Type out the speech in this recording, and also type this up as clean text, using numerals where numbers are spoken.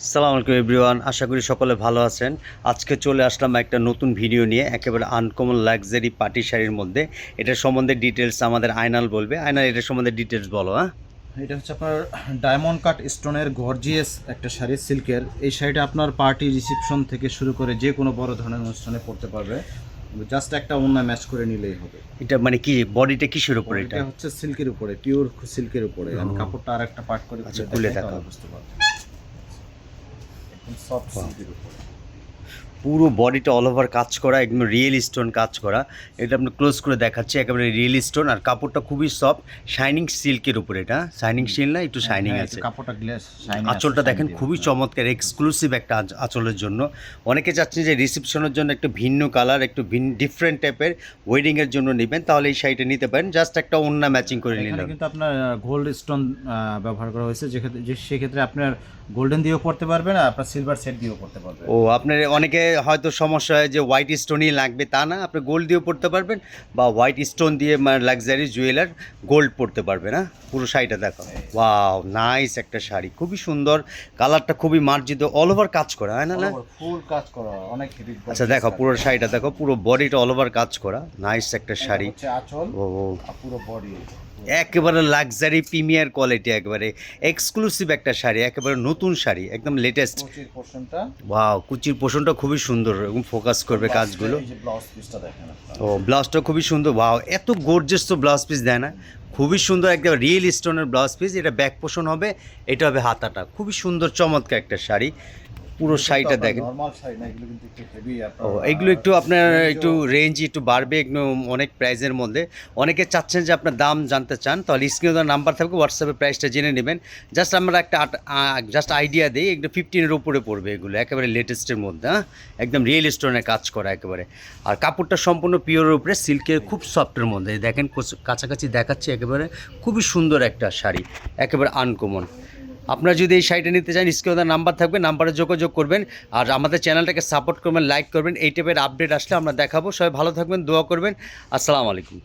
আসসালামু আলাইকুম এভরিওয়ান, আশা করি সকলে ভালো আছেন। আজকে চলে আসলাম একটা নতুন ভিডিও নিয়ে, একেবারে আনকমন লাক্সারি পার্টি শাড়ির মধ্যে। এটার সম্বন্ধে ডিটেলস আমাদের আয়নাল বলবে। আয়নাল, এটার সম্বন্ধে ডিটেলস বলো। হ্যাঁ, এটা হচ্ছে আপনার ডায়মন্ড কাট স্টোনের গর্জিয়াস একটা শাড়ি, সিল্কের। এই শাড়িটা আপনার পার্টি রিসেপশন থেকে শুরু করে যে কোনো বড় ধরনের অনুষ্ঠানে পড়তে পারবে। জাস্ট একটা ওড়না ম্যাচ করে নিলেই হবে। এটা মানে কি, বডিটা কিসের উপরে? এটা এটা হচ্ছে সিল্কের উপরে, পিওর সিল্কের উপরে। আমি কাপড়টা আর একটা পার্ট করে আচ্ছা, খুলে দেখাই, দেখাও। তাহলে বুঝতে পারবেন। একদম সফট সিল্কের উপরে। পুরো বডিটা অল ওভার কাজ করা, একদম রিয়েল স্টোন কাজ করা। এটা আপনি ক্লোজ করে দেখাচ্ছি, একেবারে রিয়েল স্টোন। আর কাপড়টা খুবই সফট, শাইনিং সিল্কের উপরে। এটা শাইনিং সিল্ক না, একটু শাইনিং হ্যাঁ, আছে। একটু কাপড়টা গ্লেস শাইনি। আঁচলটা দেখেন, খুবই চমৎকার, এক্সক্লুসিভ একটা আঁচলের জন্য। অনেকে চাচ্ছেন যে রিসেপশনের জন্য একটু ভিন্ন কালার, একটু ডিফারেন্ট টাইপের ওয়েডিংয়ের জন্য নেবেন, তাহলে এই শাড়িটা নিতে পারেন। জাস্ট একটা ওড়না ম্যাচিং করে এখানে নিলাম। কিন্তু আপনার গোল্ড স্টোন ব্যবহার করা হয়েছে, সেক্ষেত্রে আপনার গোল্ডেন দিয়েও পড়তে পারবেন, আর আপনার সিলভার সেট দিয়েও পড়তে পারবেন। ও, আপনার অনেকে হয়তো সমস্যা হয় যে হোয়াইট স্টোনই লাগবে, তা না, আপনি গোল্ড দিয়েও পড়তে পারবেন, বা হোয়াইট স্টোন দিয়ে লাক্সারি জুয়েলার গোল্ড পড়তে পারবেন। না, পুরো শাড়িটা দেখো। ওয়াও, নাইস একটা শাড়ি, খুবই সুন্দর। কালারটা খুবই মার্জিত, অল ওভার কাজ করা হয় না? না, ফুল কাজ করা, অনেক হেভি। আচ্ছা দেখো, পুরো শাড়িটা দেখো, পুরো বডিটা অল ওভার কাজ করা, নাইস একটা শাড়ি। আঁচল ও, আর পুরো বডি একেবারে লাক্সারি প্রিমিয়ার কোয়ালিটি, একেবারে এক্সক্লুসিভ একটা শাড়ি, একেবারে নতুন শাড়ি, একদম লেটেস্ট। কুচির পোর্শনটা, ওয়াও, কুচির পোষণটা খুবই সুন্দর, এবং ফোকাস করবে কাজগুলো। এই যে ব্লাউজ পিসটা দেখেন আপনারা। ও, ব্লাউজটা খুবই সুন্দর। ওয়াও, এত গর্জিয়াস তো ব্লাউজ পিস দেয় না, খুবই সুন্দর, একদম রিয়েল স্টোনের ব্লাউজ পিস। এটা ব্যাক পোষণ হবে, এটা হবে হাতাটা। খুবই সুন্দর, চমৎকার একটা শাড়ি। পুরো শাড়িটা দেখেন। নরমাল শাড়ি না, এগুলো কিন্তু একটু হেভি। ও, এগুলো একটু আপনার একটু রেঞ্জ একটু বাড়বে, একটু অনেক প্রাইসের মধ্যে। অনেকে চাচ্ছেন যে আপনার দাম জানতে চান, তাহলে স্ক্রিনে দেওয়া নাম্বার থাকবে, হোয়াটসঅ্যাপে প্রাইসটা জেনে নেবেন। জাস্ট আমরা একটা জাস্ট আইডিয়া দিই, এগুলো 15-এর উপরে পড়বে এগুলো, একেবারে লেটেস্টের মধ্যে। হ্যাঁ, একদম রিয়েল স্টোনের কাজ করা একেবারে। আর কাপড়টা সম্পূর্ণ পিওরের উপরে, সিল্কের, খুব সফটের মধ্যে। দেখেন কাছাকাছি দেখাচ্ছি, একেবারে খুবই সুন্দর একটা শাড়ি, একেবারে আনকমন। আপনারা যদি এই শাড়িটা নিতে চান, স্ক্রিনে নাম্বার থাকবে, নাম্বারে যোগাযোগ করবেন। আর আমাদের চ্যানেলটাকে সাপোর্ট করবেন, লাইক করবেন। এই টাইপের আপডেট আসলে আমরা দেখাবো। সবাই ভালো থাকবেন, দোয়া করবেন। আসসালামু আলাইকুম।